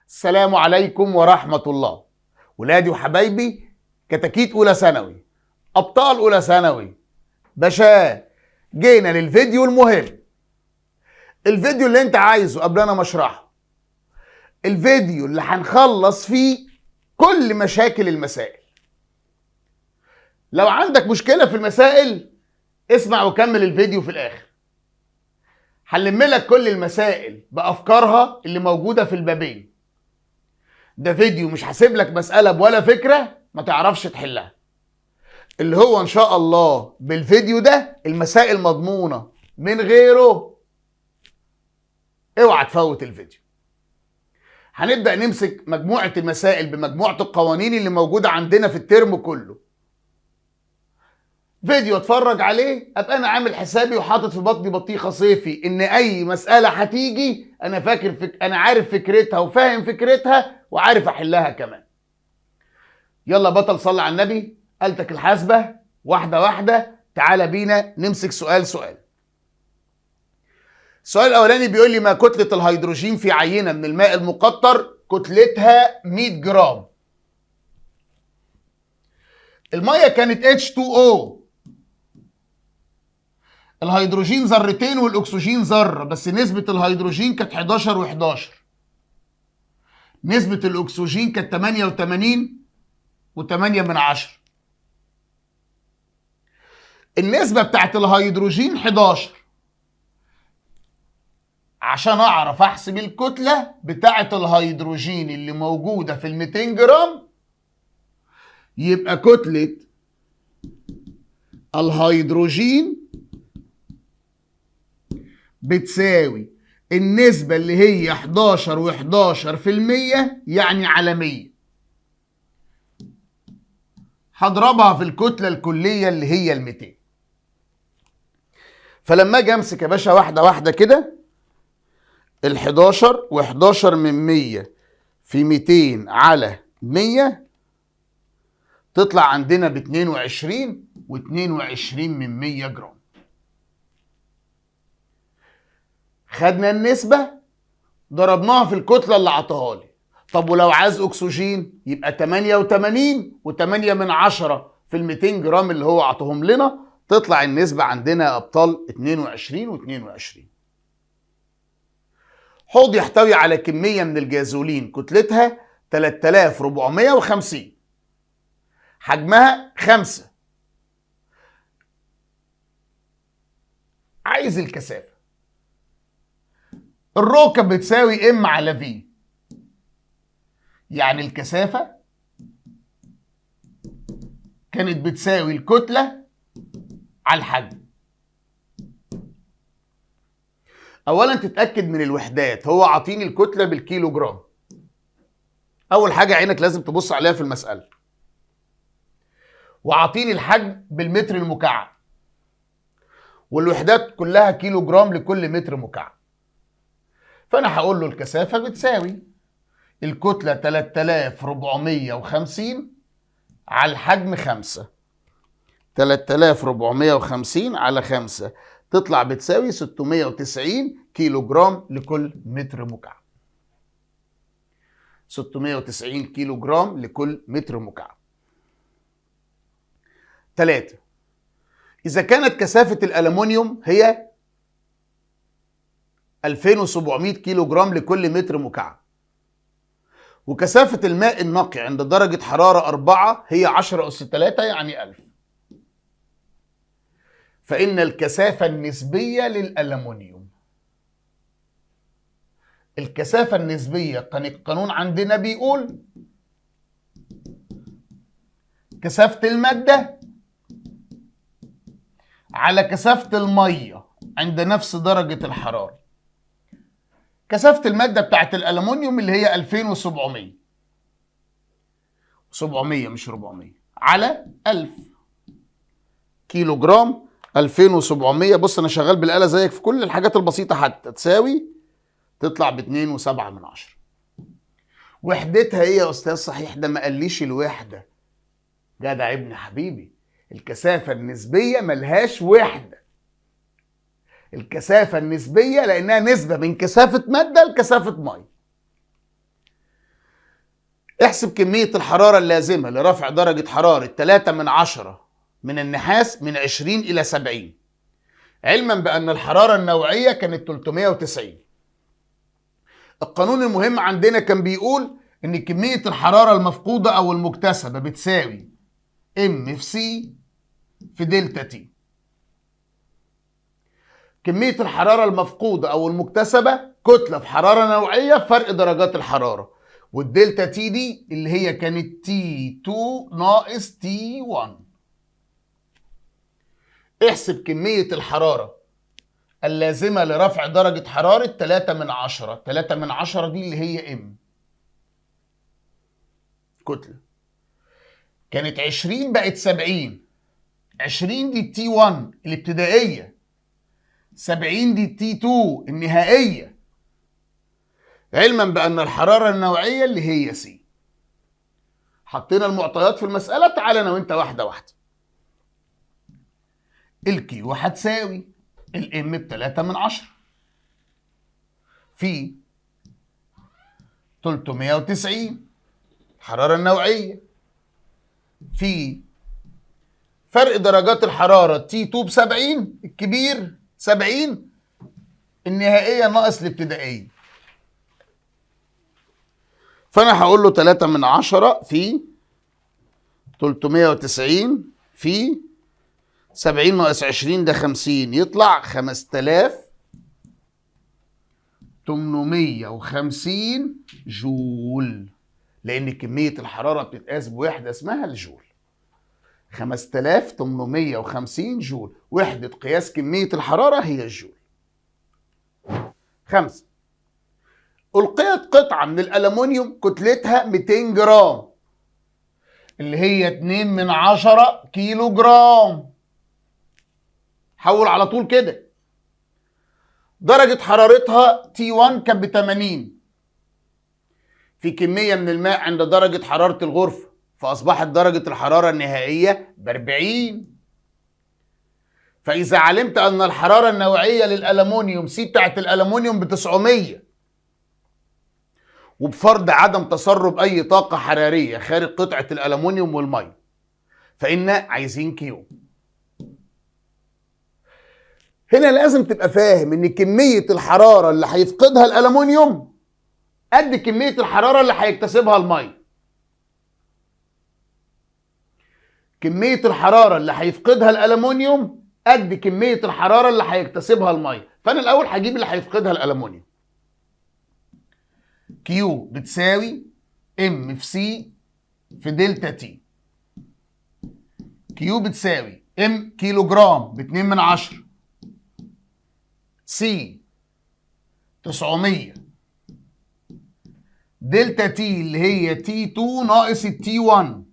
السلام عليكم ورحمة الله. ولادي وحبايبي، كتاكيت أولى ثانوي، أبطال أولى ثانوي، باشا، جينا للفيديو المهم. الفيديو اللي أنت عايزه قبل أنا ما أشرحه. الفيديو اللي هنخلص فيه كل مشاكل المسائل. لو عندك مشكلة في المسائل اسمع وكمل الفيديو في الآخر. هنلم لك كل المسائل بأفكارها اللي موجودة في البابين. ده فيديو مش هسيب لك مسألة بولا فكرة ما تعرفش تحلها. اللي هو ان شاء الله بالفيديو ده المسائل مضمونة، من غيره اوعى تفوت الفيديو. هنبدأ نمسك مجموعة المسائل بمجموعة القوانين اللي موجودة عندنا في الترم كله. فيديو اتفرج عليه ابقى انا عامل حسابي وحاطط في بطني بطيخة صيفي ان اي مسألة هتيجي انا عارف فكرتها وفاهم فكرتها وعارف احلها كمان. يلا بطل، صلي على النبي. قالتك الحاسبة واحدة واحدة. تعالى بينا نمسك سؤال سؤال. السؤال الاولاني بيقول لي: ما كتلة الهيدروجين في عينة من الماء المقطر؟ كتلتها 100 جرام. المية كانت H2O. الهيدروجين ذرتين والاكسجين ذرة، بس نسبة الهيدروجين كانت 11 و11. نسبة الاكسجين كانت 88 و8 من 10. النسبة بتاعت الهيدروجين 11. عشان اعرف احسب الكتلة بتاعت الهيدروجين اللي موجودة في 200 جرام، يبقى كتلة الهيدروجين بتساوي النسبة اللي هي 11 و11%، يعني على 100. هضربها في الكتلة الكلية اللي هي 200. فلما اجي امسك يا باشا واحدة واحدة كده، ال11 و11 من 100 في 200 على 100 تطلع عندنا ب 22 و22 من 100 جرام. خدنا النسبة ضربناها في الكتلة اللي عطاها لي. طب ولو عايز اكسجين يبقى 88 و8 من 10 في ال 200 جرام اللي هو عطاهم لنا، تطلع النسبة عندنا يا ابطال 22 و22. حوض يحتوي على كمية من الجازولين كتلتها 3450، حجمها 5. عايز الكثافة. الرو كانت بتساوي ام على في، يعني الكثافة كانت بتساوي الكتلة على الحجم. اولا تتأكد من الوحدات. هو عاطيني الكتلة بالكيلو جرام. اول حاجة عينك لازم تبص عليها في المسألة. وعاطيني الحجم بالمتر المكعب، والوحدات كلها كيلو جرام لكل متر مكعب. فانا هقول له الكثافة بتساوي الكتلة 3450 على الحجم 5. 3450 على 5 تطلع بتساوي 690 كيلو جرام لكل متر مكعب. 690 كيلو جرام لكل متر مكعب. 3. إذا كانت كثافة الألمنيوم هي 2700 كيلو جرام لكل متر مكعب، وكثافة الماء النقي عند درجة حرارة 4 هي 10 أس 3 يعني 1000، فإن الكثافة النسبية للألمنيوم، الكثافة النسبية كان القانون عندنا بيقول كثافة المادة على كثافة المية عند نفس درجة الحرارة. كثافة المادة بتاعت الألمنيوم اللي هي 2700، 700 مش 400، على 1000 كيلو جرام. 2700، بص أنا شغال بالآلة زيك في كل الحاجات البسيطة، حتى تطلع ب 2.7 من 10. وحدتها ايه يا أستاذ؟ صحيح ده ما قاليش الوحدة. جدع ابن حبيبي، الكثافة النسبية ملهاش وحدة. الكثافة النسبية لأنها نسبة من كثافة مادة لكثافة مية. احسب كمية الحرارة اللازمة لرفع درجة حرارة 3/10 من النحاس من 20 إلى 70، علما بأن الحرارة النوعية كانت 390. القانون المهم عندنا كان بيقول إن كمية الحرارة المفقودة أو المكتسبة بتساوي M في C في دلتا تي. كمية الحرارة المفقودة أو المكتسبة كتلة في حرارة نوعية في فرق درجات الحرارة، والدلتا تي دي اللي هي كانت T2 ناقص T1. احسب كمية الحرارة اللازمة لرفع درجة حرارة 3/10. 3/10 دي اللي هي M كتلة، كانت 20 بقت 70. 20 دي T1 الابتدائية، 70 دي T2 النهائية، علما بأن الحرارة النوعية اللي هي C. حطينا المعطيات في المسألة، تعال أنا وأنت واحدة واحدة. الكيو هتساوي الام ب3/10 في 390 الحرارة النوعية في فرق درجات الحرارة T2 ب70 الكبير 70 النهائية ناقص الابتدائية. فأنا هقول له 3/10 في 390 في 70 ناقص 20 ده 50، يطلع 5850 جول، لأن كمية الحرارة بتتقاس بوحدة اسمها الجول. 5850 جول وحدة قياس كمية الحرارة هي الجول. 5. ألقيت قطعة من الألمنيوم كتلتها 200 جرام اللي هي 2/10 كيلو جرام. حول على طول كده. درجة حرارتها T1 كانت ب80 في كمية من الماء عند درجة حرارة الغرفة، فأصبحت درجة الحرارة النهائية ب40. فإذا علمت أن الحرارة النوعية للألمنيوم C بتاعت الألمنيوم ب900، وبفرض عدم تسرب أي طاقة حرارية خارج قطعة الألمنيوم والمية، فإن عايزين كيو. هنا لازم تبقى فاهم إن كمية الحرارة اللي هيفقدها الألمنيوم قد كمية الحرارة اللي هيكتسبها المية. كمية الحرارة اللي هيفقدها الألمنيوم قد كمية الحرارة اللي هيكتسبها المية. فأنا الأول هجيب اللي هيفقدها الألمنيوم. كيو بتساوي ام في سي في دلتا تي. كيو بتساوي ام كيلو جرام ب2/10 سي 900 دلتا تي اللي هي تي 2 ناقص التي 1.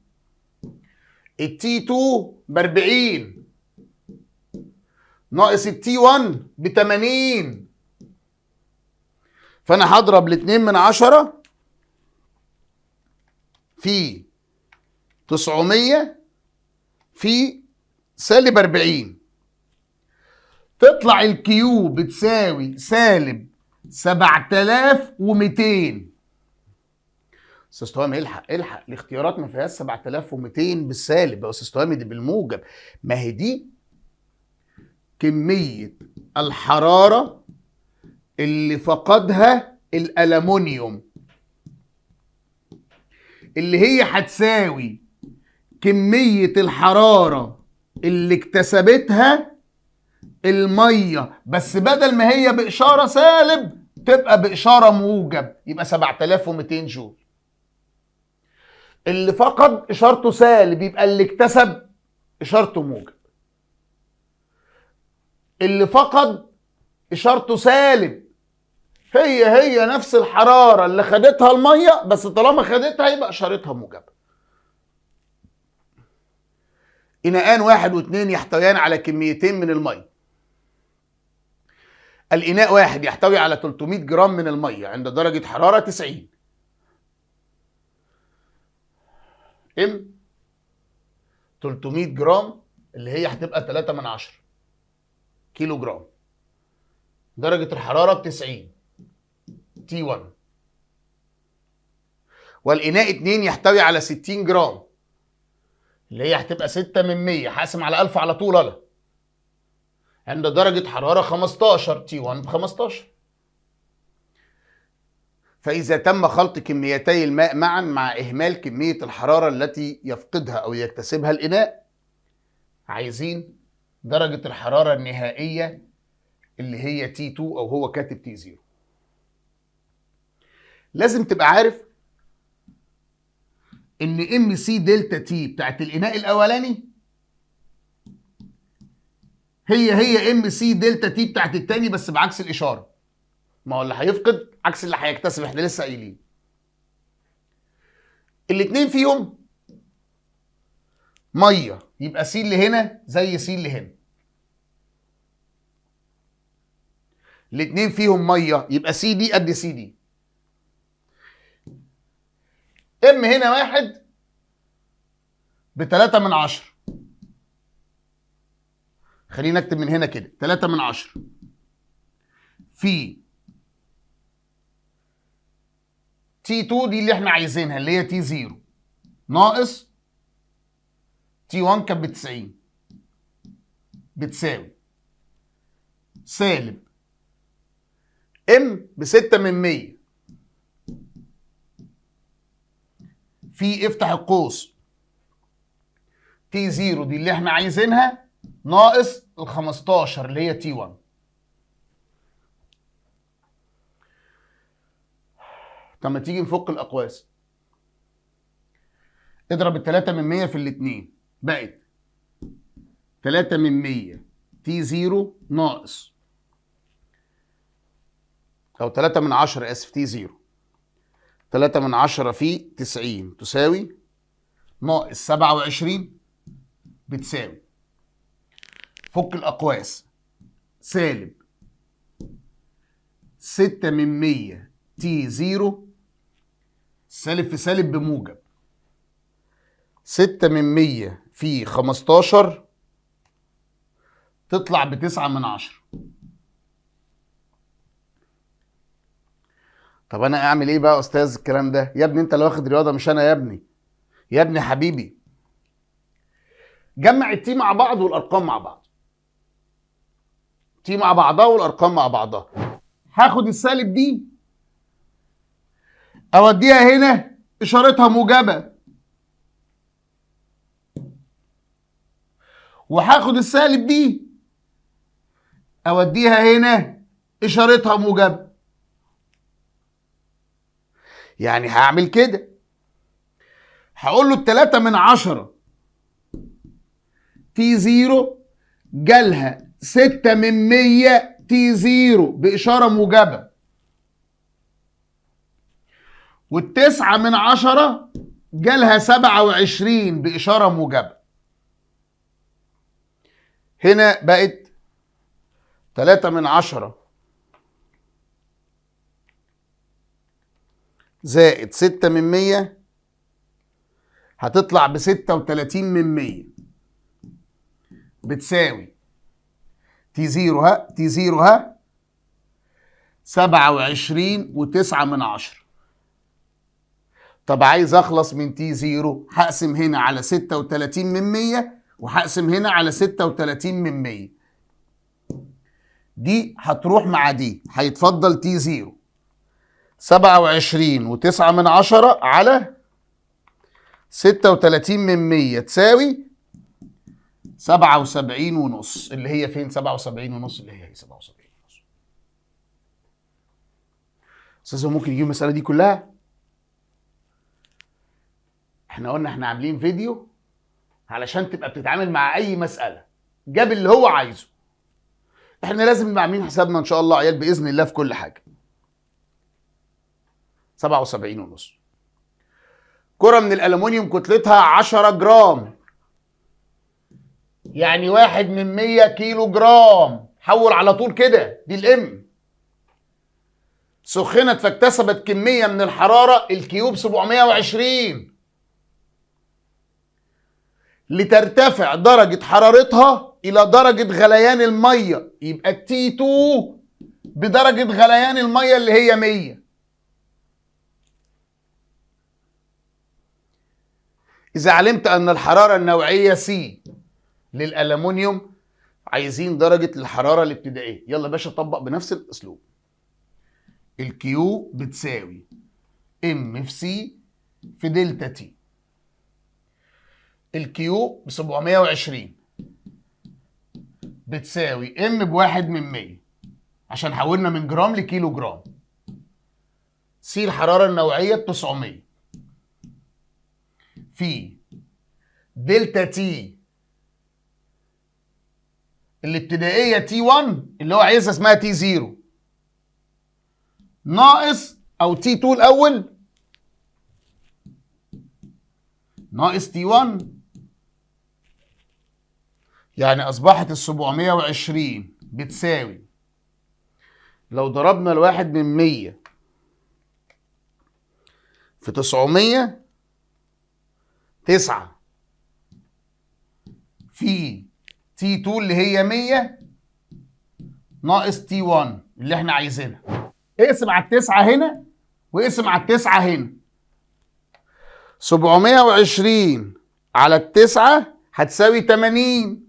التي 2 ب40 ناقص التي 1 ب80. فانا هضرب ال2/10 في 900 في -40، تطلع الكيو بتساوي -7200. استاذ تهامي الحق الاختيارات ما فيهاش 7200 بالسالب يا استاذ تهامي، دي بالموجب. ما هي دي كمية الحرارة اللي فقدها الألمنيوم، اللي هي هتساوي كمية الحرارة اللي اكتسبتها المية، بس بدل ما هي بإشارة سالب تبقى بإشارة موجب، يبقى 7200 جول. اللي فقد إشارته سالب يبقى اللي اكتسب إشارته موجب. اللي فقد إشارته سالب هي نفس الحرارة اللي خدتها المية، بس طالما خدتها يبقى إشارتها موجبة. إناءان 1 و2 يحتويان على كميتين من المية. الإناء 1 يحتوي على 300 جرام من المية عند درجة حرارة 90. ام 300 جرام اللي هي هتبقى 3/10 كيلو جرام، درجة الحرارة ب90 T1. والإناء 2 يحتوي على 60 جرام، اللي هي هتبقى 6 من 100. هقسم على 1000 على طول أنا. عند درجة حرارة 15 T1 ب 15. فإذا تم خلط كميتي الماء معا مع إهمال كمية الحرارة التي يفقدها أو يكتسبها الإناء، عايزين درجة الحرارة النهائية اللي هي T2 أو هو كاتب T0. لازم تبقى عارف إن MC دلتا تي بتاعت الإناء الأولاني هي MC دلتا تي بتاعت التاني، بس بعكس الإشارة. ما هو اللي هيفقد عكس اللي هيكتسب، احنا لسه قايلين. الاتنين فيهم ميه، يبقى سي اللي هنا زي سي اللي هنا. الاتنين فيهم ميه، يبقى سي دي قد سي دي. ام هنا 1 ب3 من 10. خلينا نكتب من هنا كده 3 من 10 في T2 دي اللي احنا عايزينها اللي هي T0 ناقص T1 كانت ب90 بتساوي سالب ام ب6 من 100 في افتح القوس T0 دي اللي احنا عايزينها ناقص ال15 اللي هي T1. طب ما تيجي نفك الأقواس. اضرب ال3 من 100 في الاتنين، بقت 3 من 100 T0 ناقص، أو 3 من 10 آسف T0، 3 من 10 في 90 تساوي ناقص 27 بتساوي، فك الأقواس، سالب 6 من 100 T0 سالب في سالب بموجب، 6 من 100 في 15 تطلع ب9 من 10. طب انا اعمل ايه بقى يا استاذ الكلام ده؟ يا ابني انت اللي واخد رياضه مش انا يا ابني. يا ابني حبيبي، جمع التي مع بعض والارقام مع بعض. تي مع بعضها والارقام مع بعضها. هاخد السالب دي اوديها هنا اشارتها موجبه، وهاخد السالب دي اوديها هنا اشارتها موجبه. يعني هعمل كده، هقول له 3 من 10 T0 جالها 6 من 100 T0 بإشارة موجبة، وال9 من 10 جالها 27 بإشارة موجبة. هنا بقت 3 من 10 زائد 6 من 100 هتطلع ب36 من 100 بتساوي T0 ها 27 و9 من 10. طب عايز اخلص من T0، هقسم هنا على 36 من 100 وهقسم هنا على 36 من 100. دي هتروح مع دي، هيتفضل T0 27 و9 من 10 على 36 من 100 تساوي 77 ونص. اللي هي فين 77 ونص؟ اللي هي 77 ونص. استاذ ممكن يجيب المسألة دي كلها؟ احنا قلنا احنا عاملين فيديو علشان تبقى بتتعامل مع اي مسألة. جاب اللي هو عايزه. احنا لازم نبقى عاملين حسابنا ان شاء الله عيال باذن الله في كل حاجة. 77 ونص. كرة من الألمونيوم كتلتها 10 جرام، يعني 1 من 100 كيلو جرام. حول على طول كده، دي الام. سخنت فاكتسبت كمية من الحرارة الكيوب 720 لترتفع درجة حرارتها إلى درجة غليان المية. يبقى التي 2 بدرجة غليان المية اللي هي 100. إذا علمت أن الحرارة النوعية C للألمنيوم، عايزين درجة الحرارة الابتدائية. يلا باشا طبق بنفس الأسلوب. الكيو بتساوي ام في سي في دلتا تي. الكيو ب 720 بتساوي ام بواحد من 100 عشان حولنا من جرام لكيلو جرام. سي الحرارة النوعية ب 900 في دلتا تي الابتدائية تي 1 اللي هو عايزها اسمها تي 0 ناقص او تي 2 الاول ناقص تي 1. يعني اصبحت ال 720 بتساوي، لو ضربنا الواحد من 100 في 900 9 في تي 2 اللي هي 100 ناقص تي 1 اللي احنا عايزينها. اقسم على التسعة هنا واقسم على التسعة هنا. 720 على التسعة هتساوي 80.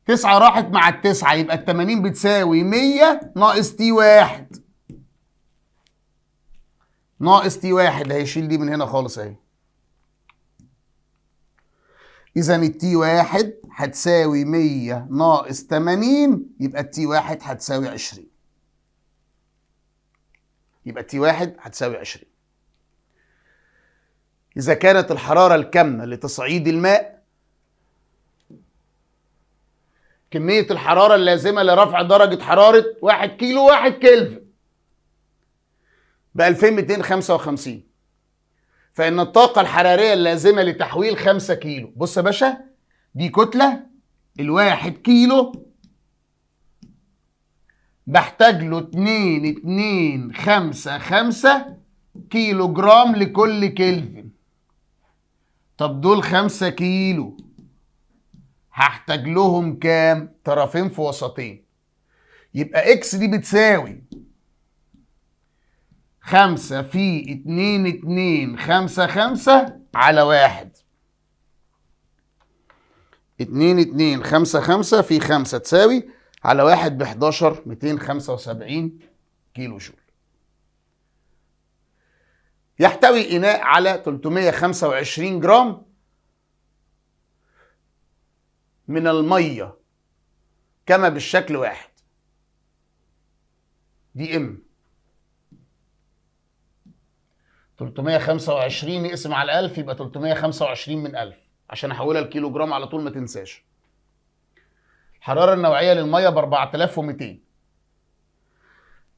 9 راحت مع التسعة يبقى ال 80 بتساوي 100 ناقص تي 1. ناقص تي 1 هيشيل دي من هنا خالص اهي. إذا التي 1 هتساوي 100 ناقص 80 يبقى التي 1 هتساوي 20. يبقى التي 1 هتساوي 20. إذا كانت الحرارة الكامنة لتصعيد الماء، كمية الحرارة اللازمة لرفع درجة حرارة 1 كيلو 1 كلفن ب 2255. فإن الطاقة الحرارية اللازمة لتحويل 5 كيلو، بص يا باشا دي كتلة، الواحد كيلو بحتاج له 2.255 كيلو جرام لكل كلفن. طب دول 5 كيلو هحتاج لهم كام؟ طرفين في وسطين. يبقى اكس دي بتساوي 5 في 2.255 على 1. 2.255 في 5 تساوي على 1 ب 11,275 كيلو جول. يحتوي إناء على 325 جرام من المية كما بالشكل واحد. دي ام 325 نقسم على 1000 يبقى 325 من 1000 عشان احولها لكيلو جرام على طول ما تنساش. الحرارة النوعية للمية ب 4200.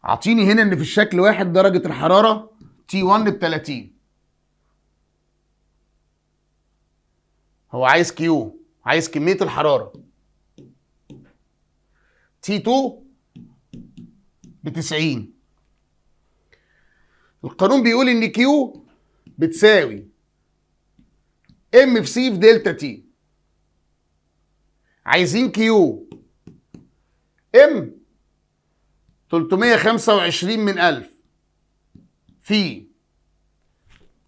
اعطيني هنا ان في الشكل واحد درجة الحرارة تي 1 ب 30. هو عايز كيو، عايز كمية الحرارة. تي 2 ب 90. القانون بيقول ان كيو بتساوي ام في سي في دلتا تي. عايزين كيو ام 325 من 1000 في،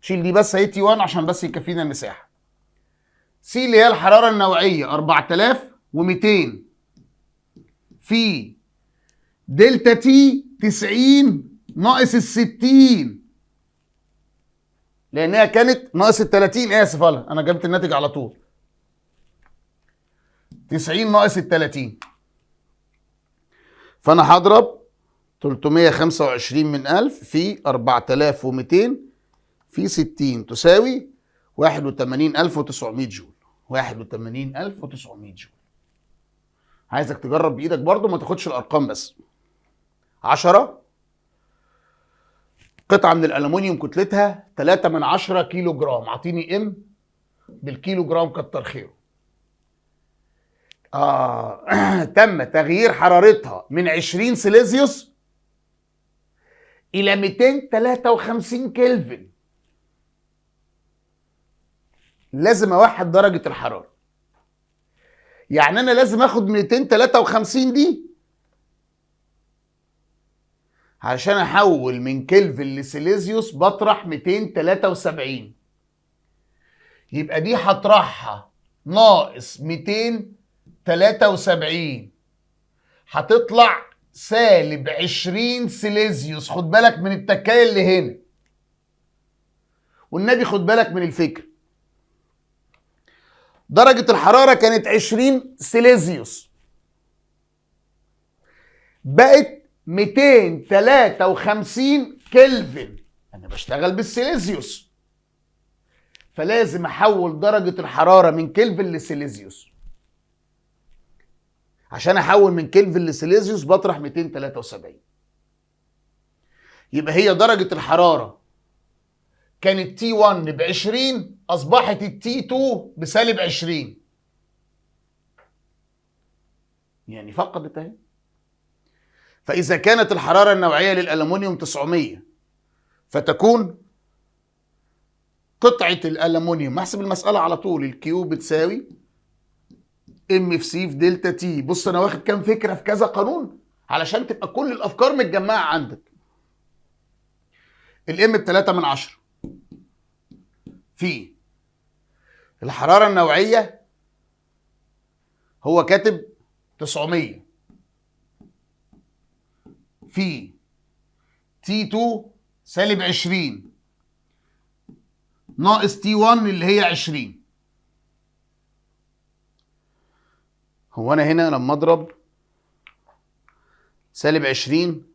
شيل دي بس هي تي 1 عشان بس يكفينا المساحه. سي اللي هي الحراره النوعيه 4200 في دلتا تي 90 ناقص ال 60 لانها كانت ناقص ال 30. اسف انا جبت الناتج على طول. 90 ناقص ال 30، فانا هضرب 325 من 1000 في 4200 في 60 تساوي 81900 جول. 81900 جول. عايزك تجرب بايدك برضو، ما تاخدش الارقام بس. 10 قطعه من الالومنيوم كتلتها 3/10 كيلو جرام. اعطيني ام بالكيلو جرام كتر خيره. تم تغيير حرارتها من 20 سيليزيوس الى 253 كلفن. لازم اوحد درجة الحرارة. يعني انا لازم اخد 253 دي عشان احول من كلفن لسيليزيوس، بطرح 273. يبقى دي هطرحها ناقص 273 هتطلع سالب 20 سيليزيوس. خد بالك من التكاية اللي هنا، والنبي خد بالك من الفكر. درجة الحرارة كانت 20 سيليزيوس، بقت 253 كلفن. أنا بشتغل بالسيليزيوس، فلازم أحول درجة الحرارة من كلفن لسيليزيوس. عشان أحول من كلفن لسيليزيوس بطرح 273. يبقى هي درجة الحرارة كانت T1 ب 20، أصبحت التي 2 بسالب 20، يعني فقدت اهي. فإذا كانت الحرارة النوعية للألمنيوم 900، فتكون قطعة الألمنيوم، احسب المسألة على طول، الكيو بتساوي ام في سي في دلتا تي. بص أنا واخد كام فكرة في كذا قانون علشان تبقى كل الأفكار متجمعة عندك. الام ب3/10 في الحرارة النوعية، هو كاتب 900 في تي 2 سالب 20 ناقص تي 1 اللي هي 20. هو انا هنا لما اضرب سالب 20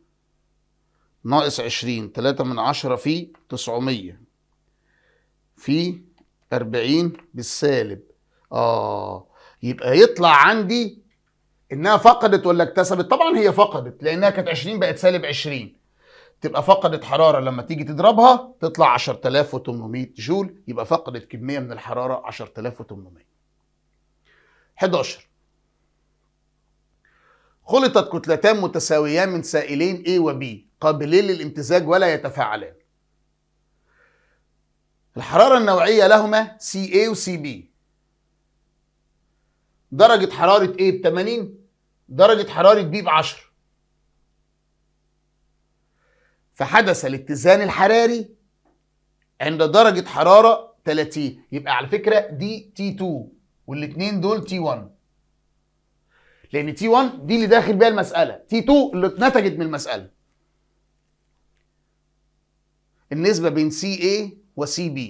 ناقص 20 3/10 في 900 في 40 بالسالب، يبقى يطلع عندي انها فقدت ولا اكتسبت؟ طبعا هي فقدت، لانها كانت 20 بقت سالب 20، تبقى فقدت حراره لما تيجي تضربها تطلع 10800 جول، يبقى فقدت كميه من الحراره 10800. 11 خلطت كتلتان متساويان من سائلين A و B قابلين للامتزاج ولا يتفاعلان. الحراره النوعيه لهما CA و CB. درجه حراره A ب 80، درجه حراره B ب 10. فحدث الاتزان الحراري عند درجة حرارة 30. يبقى على فكرة دي T2 والاثنين دول T1، لأن T1 دي اللي داخل بيها المسألة، T2 اللي اتنتجت من المسألة. النسبة بين CA و CB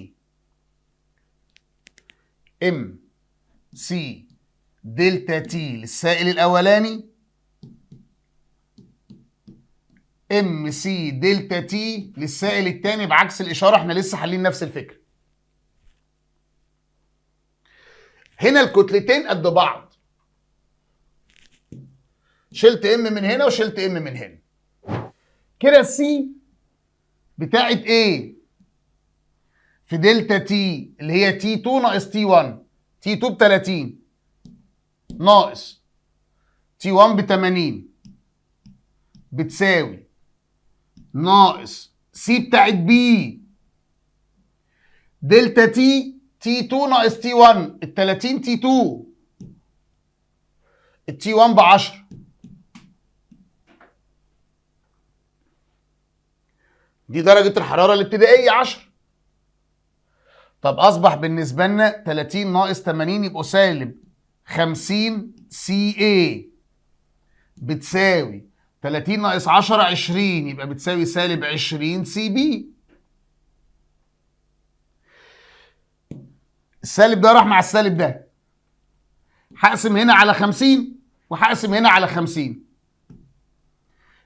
MC دلتا T للسائل الأولاني MC دلتا T للسائل الثاني، بعكس الإشارة، احنا لسه حالين نفس الفكرة. هنا الكتلتين قد بعض، شلت ام من هنا وشلت ام من هنا، كده السي بتاعت ايه في دلتا تي اللي هي تي 2 ناقص تي 1، تي 2 ب 30 ناقص تي 1 ب 80 بتساوي ناقص سي بتاعت بي دلتا تي تي 2 ناقص تي 1، ال 30 تي 2، التي 1 ب 10. دي درجة الحرارة الابتدائية 10. طب أصبح بالنسبة لنا 30 ناقص 80 يبقوا سالب 50 سي اي بتساوي 30 ناقص 10 20، يبقى بتساوي سالب 20 سي بي. السالب ده راح مع السالب ده، هقسم هنا على 50 وهقسم هنا على 50.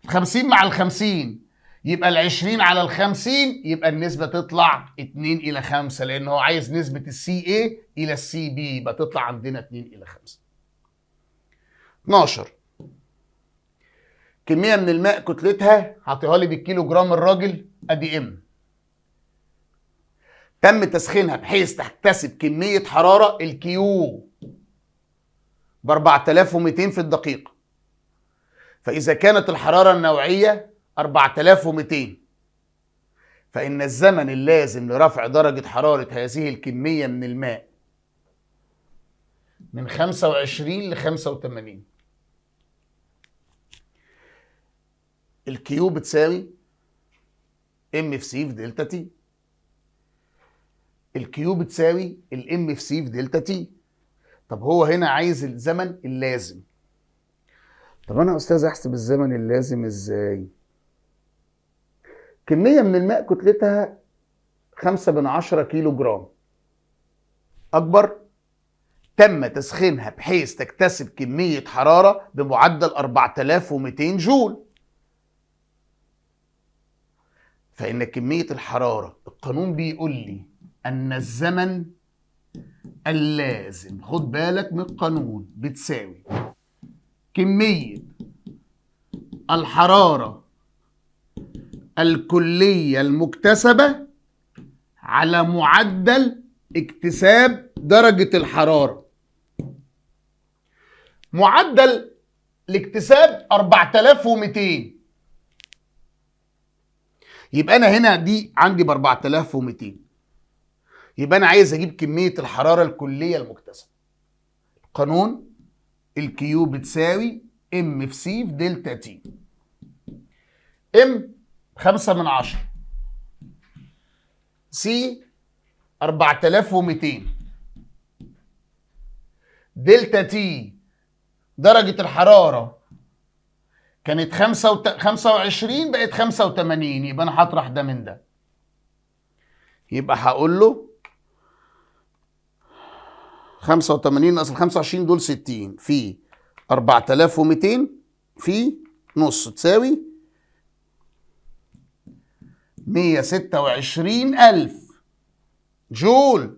50 مع ال 50 يبقى ال 20 على ال 50، يبقى النسبة تطلع 2/5، لأن هو عايز نسبة السي اي إلى السي بي، يبقى تطلع عندنا 2/5. 12 كمية من الماء كتلتها هعطيها لي بالكيلو جرام الراجل، ادي ام، تم تسخينها بحيث تكتسب كمية حرارة الكيو ب 4200 في الدقيقة. فإذا كانت الحرارة النوعية 4200، فإن الزمن اللازم لرفع درجة حرارة هذه الكمية من الماء من 25 ل 85. الكيو بتساوي ام في سي في دلتا تي. الكيو بتساوي الام في سي في دلتا تي. طب هو هنا عايز الزمن اللازم. طب انا يا استاذ احسب الزمن اللازم ازاي؟ كمية من الماء كتلتها 5/10 كيلو جرام اكبر، تم تسخينها بحيث تكتسب كمية حرارة بمعدل 4200 جول. فإن كمية الحرارة القانون بيقول لي أن الزمن اللازم، خد بالك من القانون، بتساوي كمية الحرارة الكلية المكتسبة على معدل اكتساب درجة الحرارة. معدل الاكتساب 4200، يبقى انا هنا دي عندي ب 4200، يبقى انا عايز اجيب كميه الحراره الكليه المكتسبه. قانون الكيو بتساوي ام في سي في دلتا تي. ام 5/10، سي 4200، دلتا تي درجه الحراره كانت 25 بقت 85، يبقى انا هطرح ده من ده، يبقى هقول له 85 ناقص ال 25 دول 60 في 4200 في نص تساوي 126,000 جول.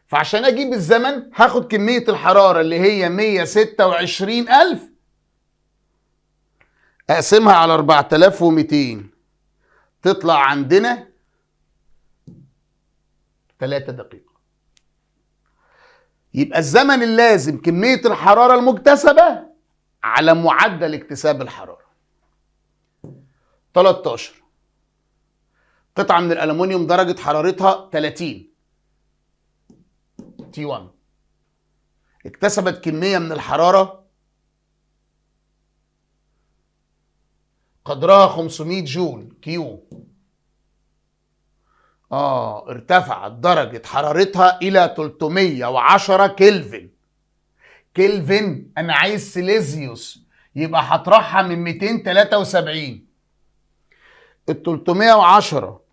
فعشان اجيب الزمن هاخد كمية الحرارة اللي هي 126,000 اقسمها على 4200 تطلع عندنا 3 دقيقة. يبقى الزمن اللازم كمية الحرارة المكتسبة على معدل اكتساب الحرارة. 13 قطعة من الألمنيوم درجة حرارتها 30 T1 اكتسبت كمية من الحرارة قدرها 500 جول كيو. ارتفعت درجة حرارتها إلى 310 كلفن. كلفن، أنا عايز سيليزيوس، يبقى هطرحها من 273. ال 310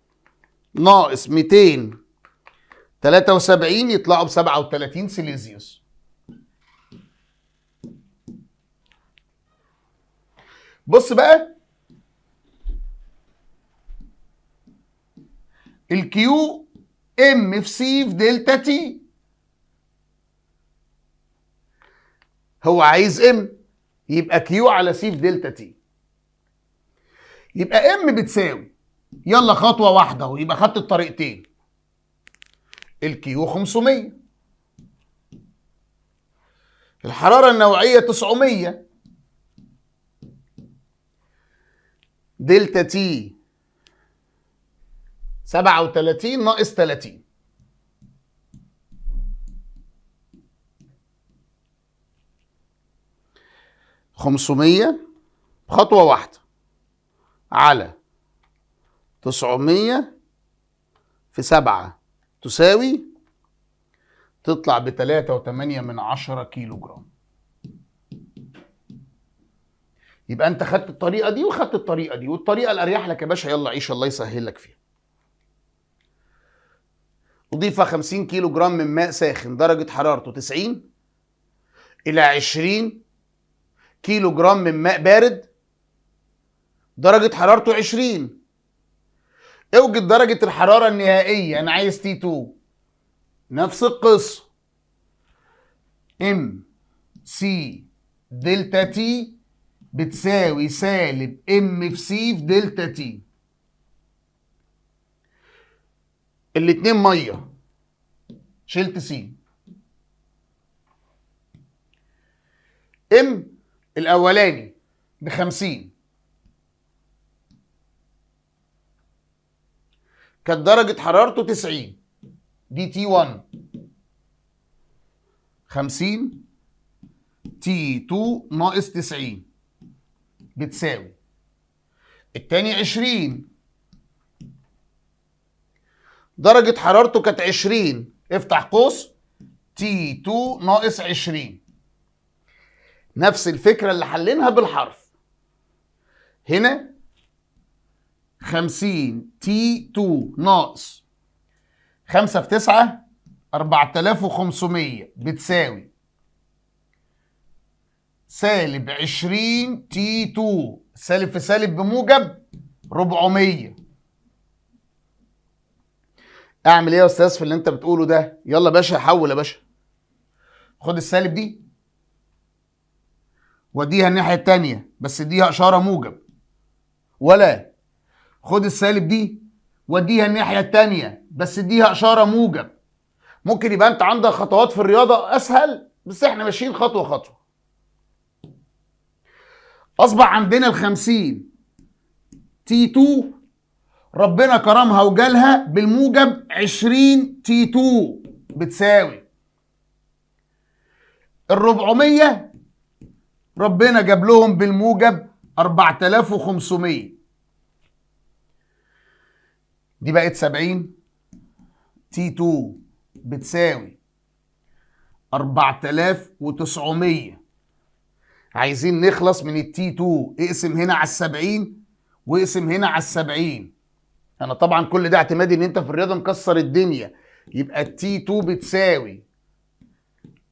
ناقص 273 يطلعوا ب 37 سيليزيوس. بص بقى، الكيو ام في سي في دلتا تي، هو عايز ام، يبقى كيو على سي في دلتا تي، يبقى ام بتساوي، يلا خطوه واحده اهو، يبقى خدت الطريقتين. الكيو 500، الحراره النوعيه 900، دلتا تي 37 ناقص 30، خمسمية خطوة واحدة على 900 في 7 تساوي، تطلع ب3.8 كيلو جرام. يبقى انت خدت الطريقة دي وخدت الطريقة دي، والطريقة الأريح لك يا باشا يلا عيش، الله يسهل لك فيها. أضيف 50 كيلو جرام من ماء ساخن درجة حرارته 90 إلى 20 كيلو جرام من ماء بارد درجة حرارته 20. اوجد درجة الحرارة النهائية، أنا عايز تي 2. نفس القصة، ام سي دلتا تي بتساوي سالب ام في سي في دلتا تي. الاتنين مية، شلت سي. ام الاولاني ب50 كانت درجة حرارته 90، دي تي 1. 50 تي 2 ناقص 90 بتساوي التاني 20 درجة حرارته كانت 20، افتح قوس T2 ناقص 20. نفس الفكرة اللي حلينها بالحرف. هنا 50 T2 ناقص 5 في 9 4500 بتساوي سالب 20 T2، سالب في سالب بموجب 400. اعمل ايه يا استاذ في اللي انت بتقوله ده؟ يلا باشا حول يا باشا. خد السالب دي وديها الناحيه الثانيه، بس اديها اشاره موجب. ولا خد السالب دي وديها الناحيه الثانيه، بس اديها اشاره موجب. ممكن يبقى انت عندك خطوات في الرياضه اسهل، بس احنا ماشيين خطوه خطوه. اصبح عندنا ال 50 T2 ربنا كرمها وجالها بالموجب 20 T2 بتساوي ال 400 ربنا جاب لهم بالموجب 4500. دي بقت 70 T2 بتساوي 4900. عايزين نخلص من التي 2، اقسم هنا على 70 واقسم هنا على 70. انا طبعا كل ده اعتمادي ان انت في الرياضه مكسر الدنيا. يبقى التي 2 بتساوي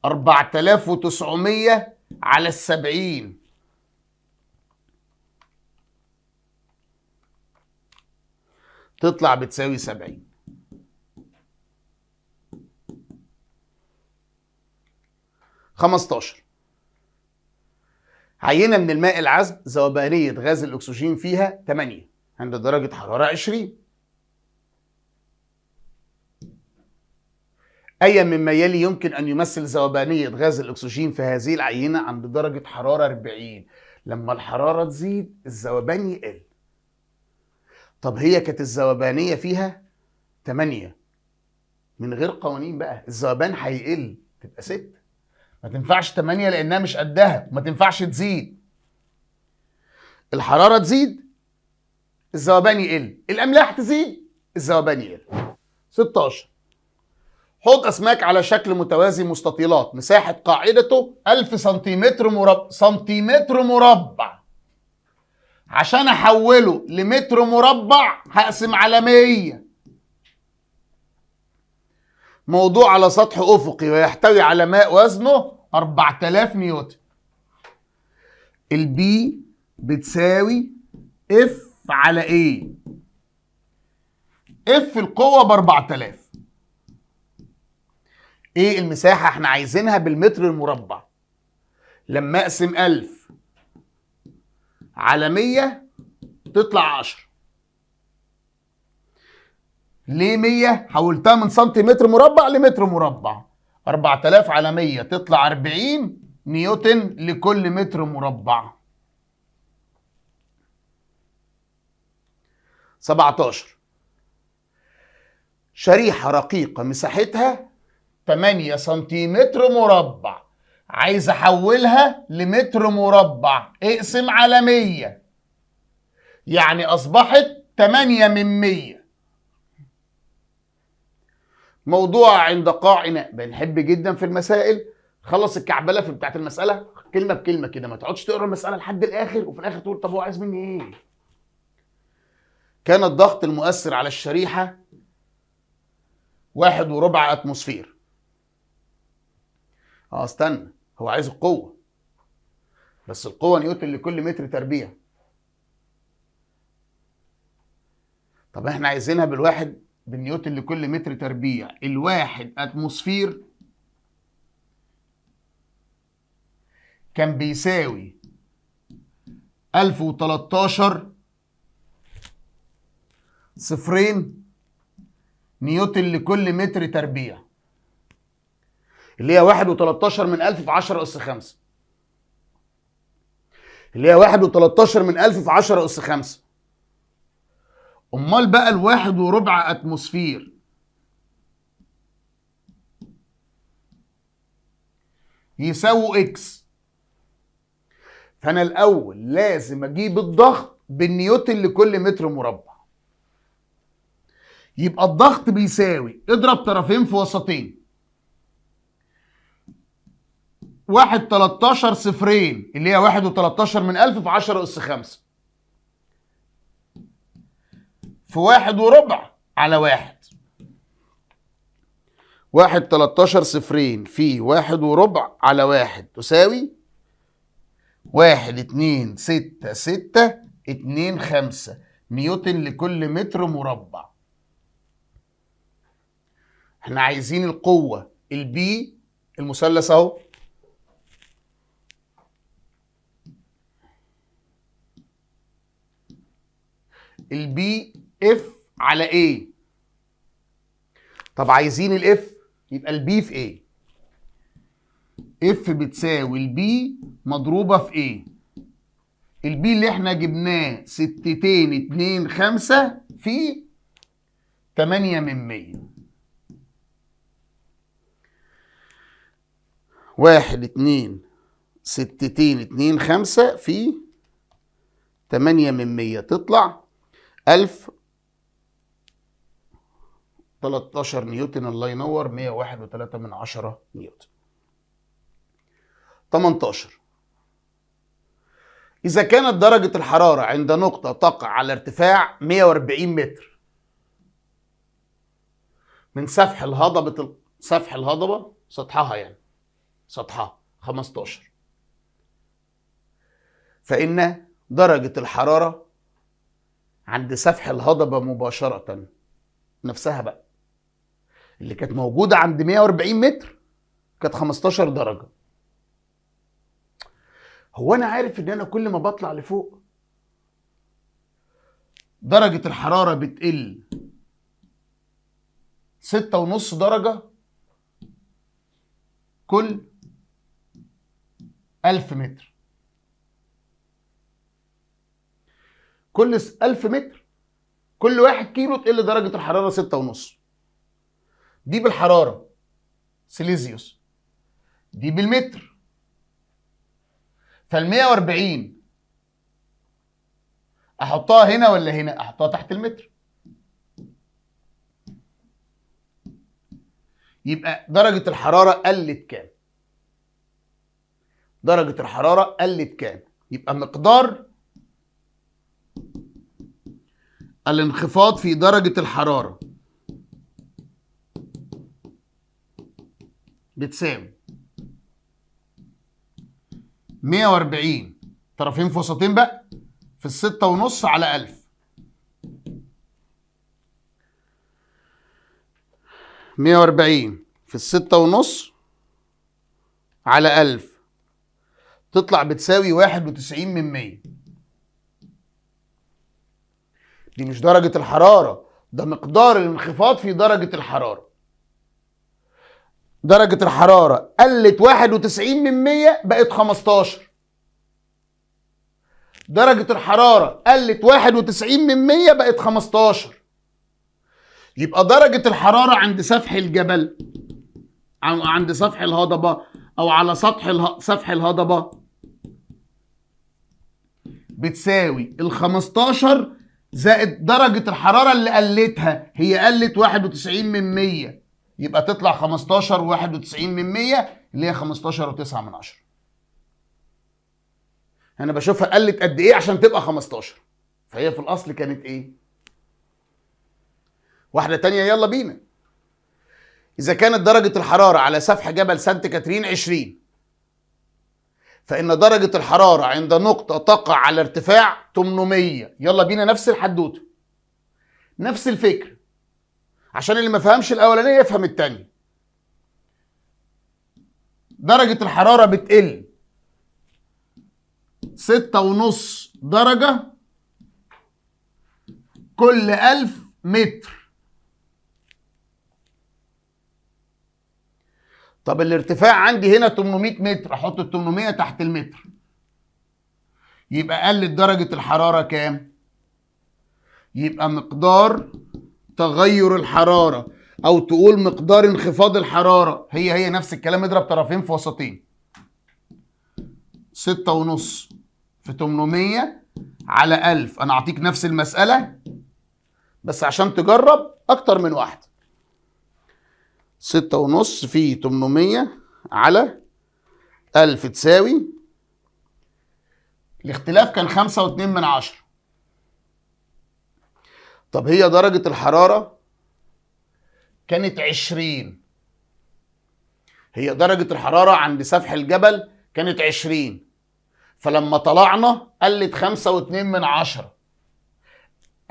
4900 على 70. تطلع بتساوي 70. خمستاشر، عينة من الماء العذب ذوبانية غاز الأكسجين فيها 8 عند درجة حرارة 20. أي مما يلي يمكن أن يمثل ذوبانية غاز الأكسجين في هذه العينة عند درجة حرارة 40؟ لما الحرارة تزيد الذوبان يقل. طب هي كانت الذوبانية فيها 8 من غير قوانين بقى، الذوبان هيقل تبقى 6. ما تنفعش 8 لأنها مش قدها، وما تنفعش تزيد. الحرارة تزيد الذوبان يقل، الأملاح تزيد الذوبان يقل. 16، حوض أسماك على شكل متوازي مستطيلات مساحة قاعدته 1000 سنتيمتر مربع. عشان أحوله لمتر مربع هقسم على 100. موضوع على سطح أفقي ويحتوي على ماء وزنه 4000 نيوتن. البي بتساوي اف على ايه؟ اف القوة ب 4000. ايه المساحة احنا عايزينها بالمتر المربع؟ لما اقسم 1000 على 100 تطلع 10. ليه 100؟ حولتها من سنتيمتر مربع لمتر مربع. 4000 على 100 تطلع 40 نيوتن لكل متر مربع. 17، شريحة رقيقة مساحتها 8 سنتيمتر مربع، عايز احولها لمتر مربع، اقسم على 100 يعني اصبحت 8 من 100. موضوع عند قاع إناء. بنحب جدا في المسائل خلص الكعبله في بتاعت المساله كلمه بكلمه كده، ما تقعدش تقرا المساله لحد الاخر وفي الاخر تقول طب هو عايز مني ايه. كان الضغط المؤثر على الشريحه 1.4 أتموسفير. استنى، هو عايز القوه، بس القوه نيوتن لكل متر تربيع. طب احنا عايزينها بالنيوتن لكل متر تربيع. 1 أتموسفير كان بيساوي 1013 صفرين نيوتن لكل متر تربيع، اللي هي 1.13 من 1000 في 10 أس 5، اللي هي 1.13 من 1000 في 10 أس 5. امال بقى 1.4 أتموسفير يساوي اكس. فانا الاول لازم اجيب الضغط بالنيوتن لكل متر مربع. يبقى الضغط بيساوي اضرب طرفين في وسطين. 1.13 صفرين اللي هي 1.13 من 1000 في 10 أس 5 في 1.25 على 1. 1.13 صفرين في 1.25 على 1 تساوي 1.26625 نيوتن لكل متر مربع. احنا عايزين القوة البي، المثلث اهو، البي اف على ايه. طب عايزين الاف، يبقى البي في ايه؟ اف بتساوي البي مضروبة في ايه؟ البي اللي احنا جبناه 6.225 في 8 من 100. 1.225 في 8 من 100 تطلع 1013 نيوتن. الله ينور. 101.3 نيوتن. 18. إذا كانت درجة الحرارة عند نقطة تقع على ارتفاع 140 متر من سفح الهضبة سطحها، يعني سطحها 15، فإن درجة الحرارة عند سفح الهضبة مباشرة نفسها بقى اللي كانت موجودة عند 140 متر كانت 15 درجة. هو أنا عارف إن أنا كل ما بطلع لفوق درجة الحرارة بتقل 6.5 درجة كل 1000 متر. كل 1000 متر كل 1 كيلو تقل درجة الحرارة 6.5. دي بالحرارة سيليزيوس، دي بالمتر. فال 140 احطها هنا ولا هنا؟ احطها تحت المتر. يبقى درجة الحرارة قلت كام؟ درجة الحرارة قلت كام؟ يبقى مقدار الانخفاض في درجة الحرارة بتساوي 140 طرفين في وسطين بقى في 6.5 على 1000. 140 في 6.5 على 1000 تطلع بتساوي 91 من 100. دي مش درجة الحرارة، ده مقدار الانخفاض في درجة الحرارة. درجة الحرارة قلت 91 من 100 بقت 15. درجة الحرارة قلت 91 من 100 بقت 15. يبقى درجة الحرارة عند سفح الجبل أو عند سفح الهضبة أو على سفح الهضبة بتساوي 15 زائد درجة الحرارة اللي قلتها، هي قلت 91 من 100، يبقى تطلع 15 و91 من 100 اللي هي 15.9. أنا بشوفها قلت قد إيه عشان تبقى 15، فهي في الأصل كانت إيه؟ واحدة تانية يلا بينا. إذا كانت درجة الحرارة على سفح جبل سانت كاترين 20، فإن درجة الحرارة عند نقطة تقع على ارتفاع 800. يلا بينا نفس الحدوتة، نفس الفكرة، عشان اللي ما فهمش الأولانية يفهم التانية. درجة الحرارة بتقل 6.5 درجة كل 1000 متر. طب الارتفاع عندي هنا 800 متر، احط ال 800 تحت المتر، يبقى قلت درجة الحرارة كام؟ يبقى مقدار تغير الحرارة او تقول مقدار انخفاض الحرارة هي نفس الكلام، اضرب طرفين في وسطين. 6.5 في 800 على 1000. انا اعطيك نفس المسألة بس عشان تجرب اكتر من واحده. 6.5 في 800 على 1000 تساوي، الاختلاف كان 5.2. طب هي درجة الحرارة كانت 20. هي درجة الحرارة عند سفح الجبل كانت 20، فلما طلعنا قلت 5.2.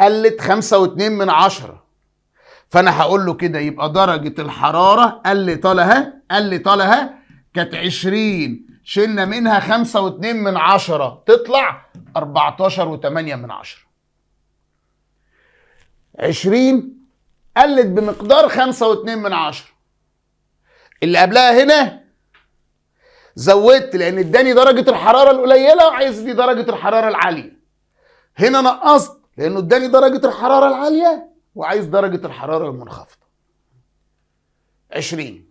قلت 5.2. فأنا هقول له كده يبقى درجة الحرارة قلت طالها كانت 20، شلنا منها 5.2 تطلع 14.8. 20 قلت بمقدار 5.2. اللي قبلها هنا زودت لان اداني درجه الحراره القليله وعايز لي درجه الحراره العاليه. هنا نقصت لانه اداني درجه الحراره العاليه وعايز درجه الحراره المنخفضه. 20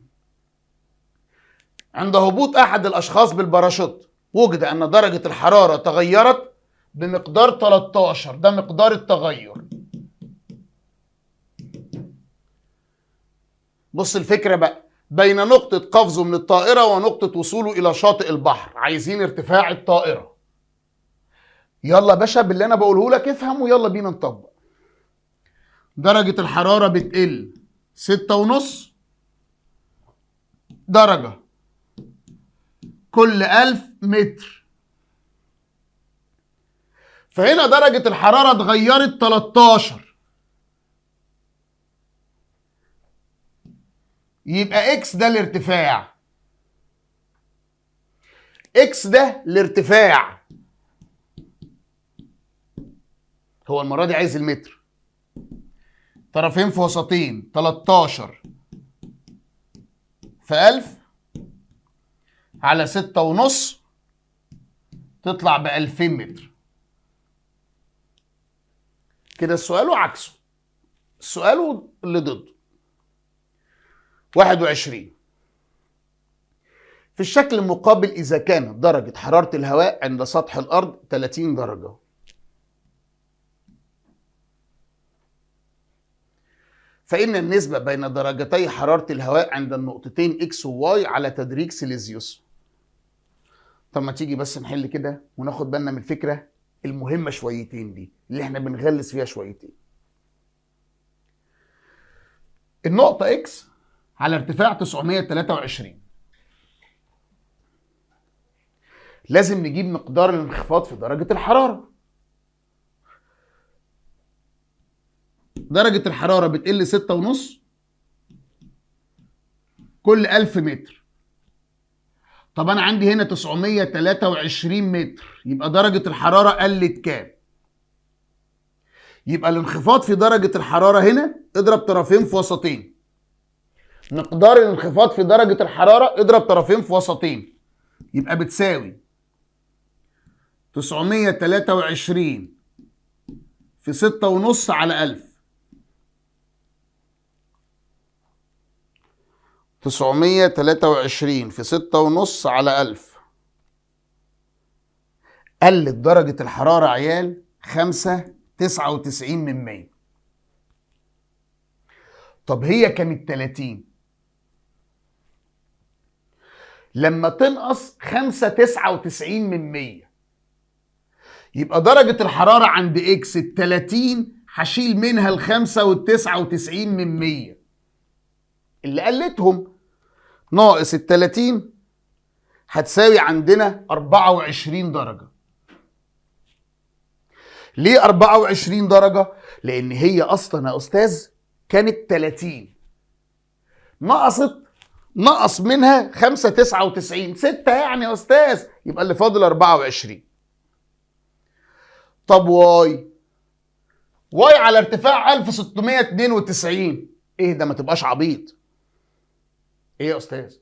عند هبوط احد الاشخاص بالباراشوت وجد ان درجه الحراره تغيرت بمقدار 13. ده مقدار التغير. بص الفكره بقى، بين نقطة قفزه من الطائرة ونقطة وصوله إلى شاطئ البحر عايزين ارتفاع الطائرة. يلا باشا باللي أنا بقوله لك افهم ويلا بينا نطبق. درجة الحرارة بتقل 6.5 درجة كل 1000 متر، فهنا درجة الحرارة اتغيرت 13، يبقى اكس ده الارتفاع. اكس ده الارتفاع. هو المرة دي عايز المتر. طرفين في وسطين 13 في 1000 على 6.5 تطلع ب2000 متر. كده السؤال وعكسه. السؤال اللي ضده. 21 في الشكل المقابل إذا كانت درجة حرارة الهواء عند سطح الأرض 30 درجة، فإن النسبة بين درجتي حرارة الهواء عند النقطتين X و Y على تدريج سيليزيوس. طب ما تيجي بس نحل كده وناخد بالنا من الفكرة المهمة شويتين دي اللي احنا بنغلس فيها شويتين. النقطة X على ارتفاع 923. لازم نجيب مقدار الانخفاض في درجة الحرارة. درجة الحرارة بتقل 6.5 كل 1000 متر. طب أنا عندي هنا 923 متر، يبقى درجة الحرارة قلت كام؟ يبقى الانخفاض في درجة الحرارة هنا اضرب طرفين في وسطين. مقدار الانخفاض في درجة الحرارة اضرب طرفين في وسطين، يبقى بتساوي 923 في 6.5 على 1000. 923 في 6.5 على 1000. قلت درجة الحرارة عيال 5.99%. طب هي كانت 30، لما تنقص 5.99% يبقى درجة الحرارة عند اكس ال 30 هشيل منها ال 5.99% اللي قلتهم، ناقص ال 30 هتساوي عندنا 24 درجة. ليه 24 درجة؟ لأن هي أصلا يا أستاذ كانت 30 نقص منها 5.99، 6 يعني يا أستاذ، يبقى اللي فاضل 24. طب واي على ارتفاع 1692. ايه ده؟ ما تبقاش عبيط. ايه يا استاذ؟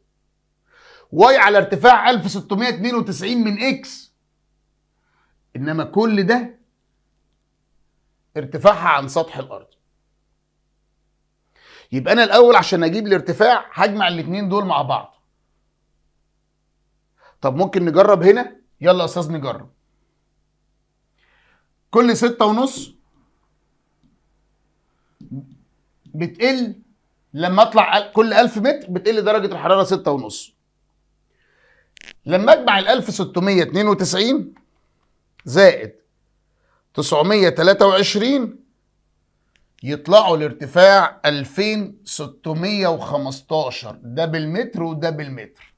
واي على ارتفاع 1692 من اكس، انما كل ده ارتفاعها عن سطح الارض. يبقى انا الاول عشان اجيب الارتفاع هجمع الاثنين دول مع بعض. طب ممكن نجرب هنا؟ يلا يا استاذ نجرب. كل 6.5 بتقل لما اطلع كل 1000 متر بتقل درجة الحرارة 6.5. لما اجمع ال 1692 زائد 923 يطلعوا لارتفاع 2615، ده بالمتر وده بالمتر.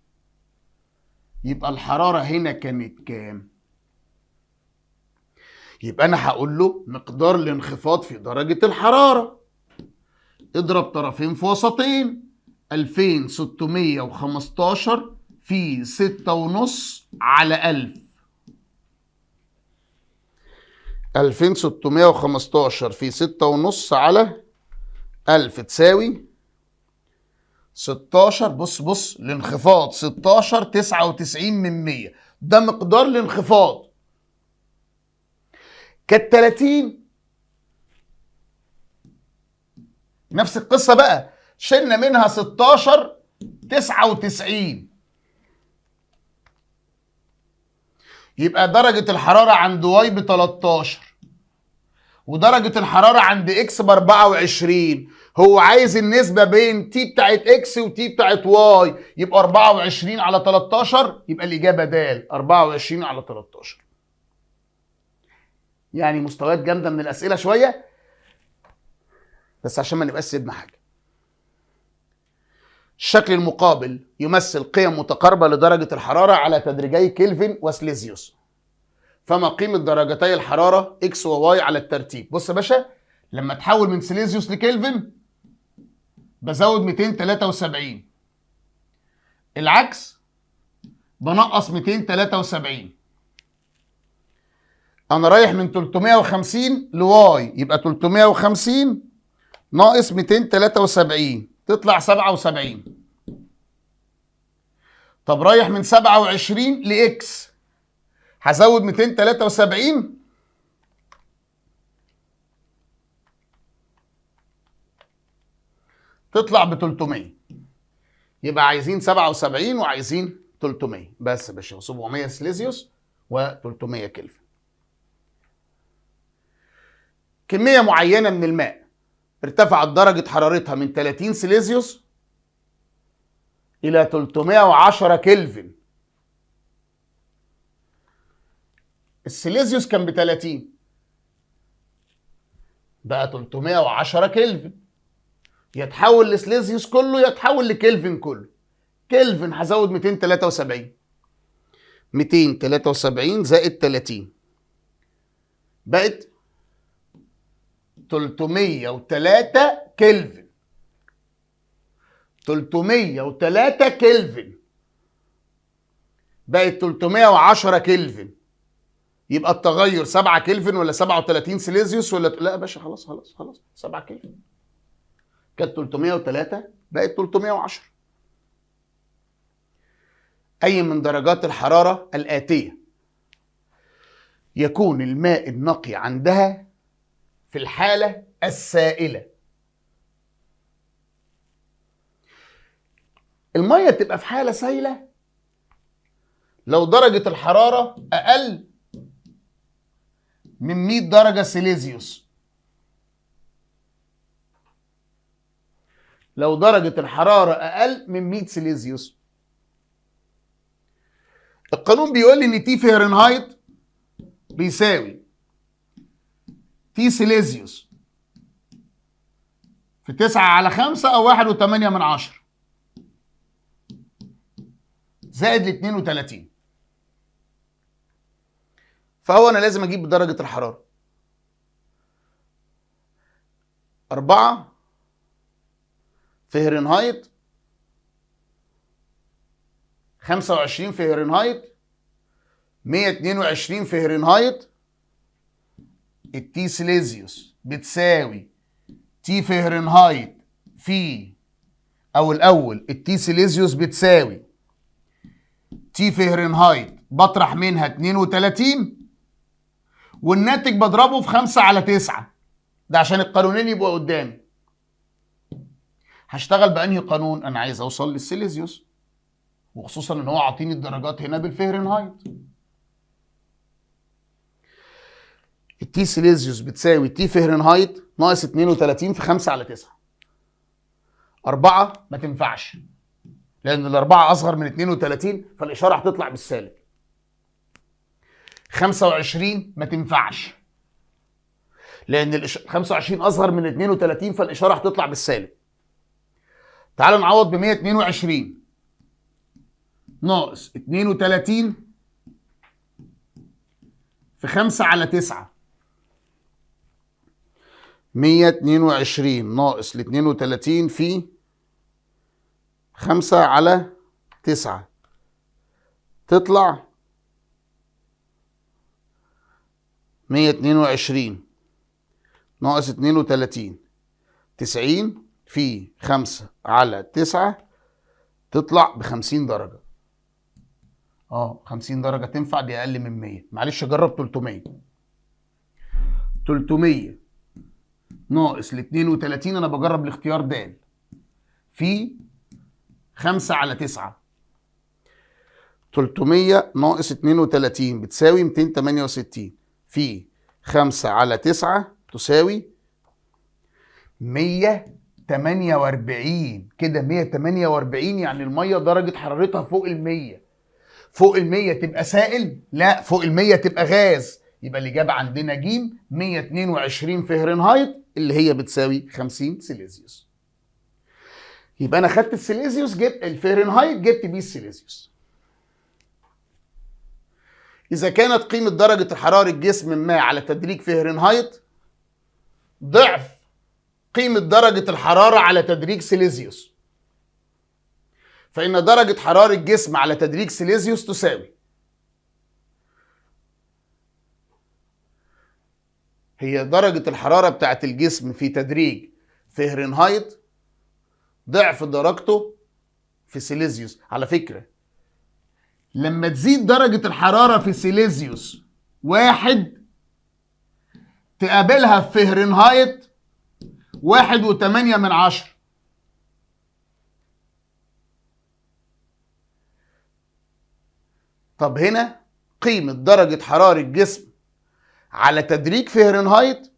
يبقى الحرارة هنا كانت كام؟ يبقى أنا هقول له مقدار الانخفاض في درجة الحرارة، اضرب طرفين في وسطين، 2615 في 6.5 على 1000. 2615 في 6.5 على 1000 تساوي 16. بص الانخفاض 16 99 من 100، ده مقدار الانخفاض. كانت 30 نفس القصة بقى، شلنا منها 16 99، يبقى درجة الحرارة عند واي ب 13 ودرجة الحرارة عند اكس ب 24. هو عايز النسبة بين تي بتاعت اكس وتي بتاعت واي، يبقى 24 على 13، يبقى الإجابة د 24 على 13. يعني مستويات جامدة من الأسئلة شوية، بس عشان ما نبقاش سيبنا حاجة. الشكل المقابل يمثل قيم متقاربة لدرجة الحرارة على تدريجي كلفن وسليزيوس، فما قيمة درجتي الحرارة اكس وواي على الترتيب؟ بص يا باشا، لما تحول من سليزيوس لكلفن بزود 273، العكس بنقص 273. انا رايح من 350 لواي، يبقى 350 ناقص 273 تطلع 77. طب رايح من 27 لاكس، هزود 273 تطلع ب 300. يبقى عايزين 77 وعايزين 300 بس يا باشا، 700 سليزيوس و300 كلفن. كمية معينة من الماء ارتفعت درجة حرارتها من 30 سليزيوس إلى 310 كلفن. السليزيوس كان ب 30 بقى 310 كلفن، يتحول لسليزيوس كله يتحول لكلفن كله. كلفن هزود 273، 273 زائد 30 بقت 303 كلفن. 303 كلفن بقت 310 كلفن. يبقى التغير 7 كلفن ولا 37 سليزيوس ولا لا يا باشا؟ خلاص 7 كلفن. كانت 303 بقت 310. أي من درجات الحرارة الآتية يكون الماء النقي عندها في الحالة السائلة؟ المية تبقى في حالة سائلة لو درجة الحرارة أقل من 100 درجة سيليزيوس. لو درجة الحرارة أقل من 100 سيليزيوس، القانون بيقول لي إن تي فهرنهايت بيساوي تي سيليزيوس في 9/5 أو 1.8 زائد ل 32. فهو أنا لازم أجيب درجة الحرارة 4 فهرنهايت، 25 فهرنهايت، 122 فهرنهايت. التي سيليزيوس بتساوي تي فهرنهايت في الأول التي سيليزيوس بتساوي تي فهرنهايت بطرح منها 32 والناتج بضربه في 5/9. ده عشان القانونين يبقوا قدامي. هشتغل بأنهي قانون؟ أنا عايز أوصل للسيليزيوس، وخصوصا إن هو عاطيني الدرجات هنا بالفهرنهايت. التي سيليزيوس بتساوي تي فهرنهايت ناقص 32 في 5/9. 4 ما تنفعش، لأن الأربعة أصغر من 32 فالإشارة هتطلع بالسالب. 25 ما تنفعش، لأن 25 أصغر من 32 فالإشارة هتطلع بالسالب. تعال نعوض ب 122 ناقص 32 في 5 على 9. 122 ناقص ال 32 في 5 على 9 تطلع 122 ناقص 32 90 في 5 على 9 تطلع ب 50 درجة. 50 درجة تنفع، دي أقل من 100. معلش جرب 300. 300 ناقص ال 32 أنا بجرب الاختيار د في 5 على 9. 300 ناقص 32 بتساوي 268 في 5 على 9 تساوي 148. كده 148 يعني المية درجة حرارتها فوق ال 100. فوق ال 100 تبقى سائل؟ لا، فوق ال 100 تبقى غاز. يبقى الإجابة عندنا ج 122 فهرنهايت اللي هي بتساوي 50 سيليزيوس. يبقى أنا خدت السيليزيوس، جبت الفهرنهايت، جبت بيه السيليزيوس. إذا كانت قيمة درجة حرارة جسم ما على تدريج فهرنهايت ضعف قيمة درجة الحرارة على تدريج سيليزيوس، فإن درجة حرارة جسم على تدريج سيليزيوس تساوي، هي درجة الحرارة بتاعت الجسم في تدريج فهرنهايت ضعف درجته في سيليزيوس. على فكرة لما تزيد درجة الحرارة في سيليزيوس 1 تقابلها في فهرنهايت 1.8. طب هنا قيمة درجة حرارة جسم على تدريج فهرنهايت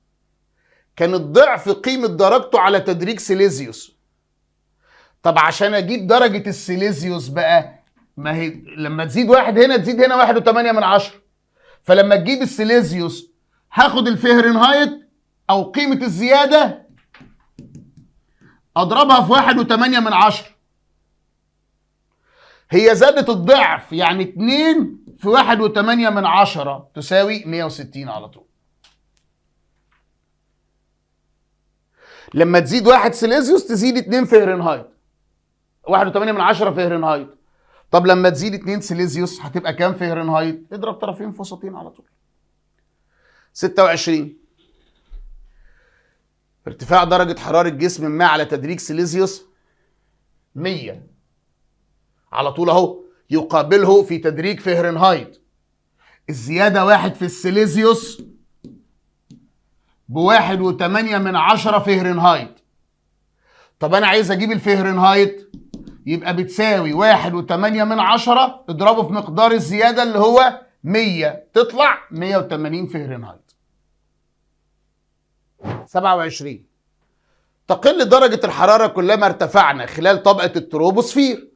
كانت ضعف قيمة درجته على تدريج سيليزيوس. طب عشان اجيب درجة السيليزيوس بقى، ما هي لما تزيد 1 هنا تزيد هنا 1.8. فلما تجيب السيليزيوس هاخد الفهرنهايت او قيمة الزيادة اضربها في 1.8. هي زادت الضعف، يعني 2 في 1.8 تساوي 160 على طول. لما تزيد 1 سيليزيوس تزيد 2 فهرنهايت، 1.8 فهرنهايت. طب لما تزيد 2 سيليزيوس هتبقى كام فهرنهايت؟ اضرب طرفين في وسطين على طول. 26 ارتفاع درجة حرارة جسم ما على تدريج سيليزيوس 100 على طول اهو، يقابله في تدريج فهرنهايت الزيادة 1 في السيليزيوس ب1.8 فهرنهايت. طب انا عايز اجيب الفهرنهايت، يبقى بتساوي 1.8 اضربه في مقدار الزيادة اللي هو 100 تطلع 180 فهرنهايت. 27 تقل درجة الحرارة كلما ارتفعنا خلال طبقة التروبوسفير.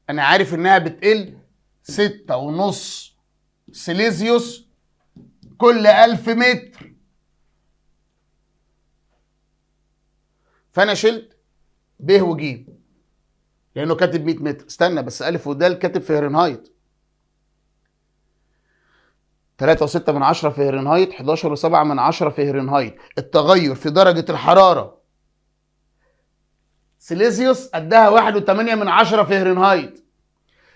أنا عارف إنها بتقل 6.5 سيليزيوس كل 1000 متر. فأنا شلت ب وج لأنه كاتب 100 متر. استنى بس، ألف ودال كاتب فهرنهايت. 3.6 فهرنهايت، 11.7 فهرنهايت. التغير في درجة الحرارة سيليزيوس قدها 1.8 فهرنهايت.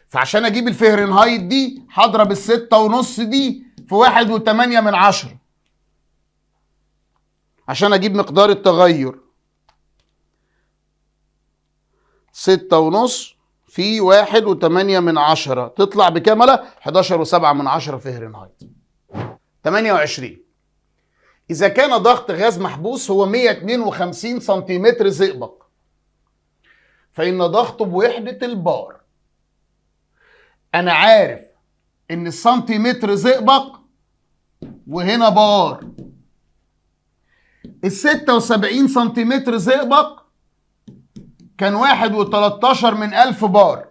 فعشان اجيب الفهرنهايت دي هضرب ال6.5 دي في 1.8 عشان اجيب مقدار التغير. 6.5 في 1.8 تطلع بكام؟ 11.7 فهرنهايت. 28 إذا كان ضغط غاز محبوس هو 152 سنتيمتر زئبق، فإن ضغطه بوحدة البار. أنا عارف إن السنتيمتر زئبق وهنا بار. ال 76 سنتيمتر زئبق كان 1.13 من 1000 بار.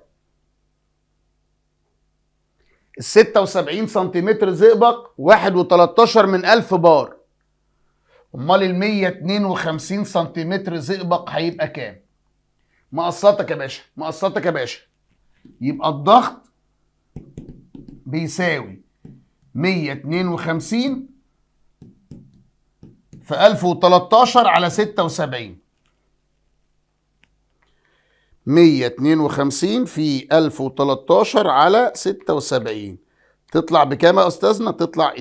ال 76 سنتيمتر زئبق 1.13 من 1000 بار. امال ال 152 سنتيمتر زئبق هيبقى كام؟ مقسطك يا باشا، مقسطك يا باشا. يبقى الضغط بيساوي 152 في 1013 على 76. 152 في 1013 على 76 تطلع بكام يا استاذنا؟ تطلع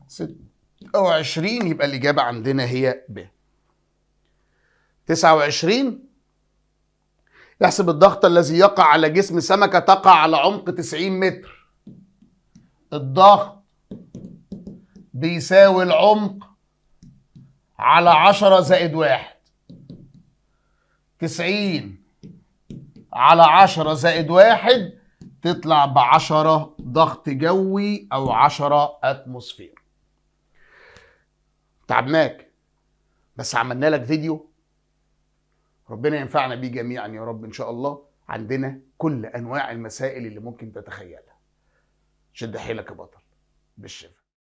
26. يبقى الاجابه عندنا هي ب. 29. يحسب الضغط الذي يقع على جسم سمكه تقع على عمق 90 متر. الضغط بيساوي العمق على 10 زائد 1. 90 على 10 زائد 1 تطلع ب10 ضغط جوي أو 10 أتموسفير. تعبناك بس عملنا لك فيديو ربنا ينفعنا بيه جميعا يا رب إن شاء الله. عندنا كل أنواع المسائل اللي ممكن تتخيلها. شد حيلك يا بطل. بالشفا.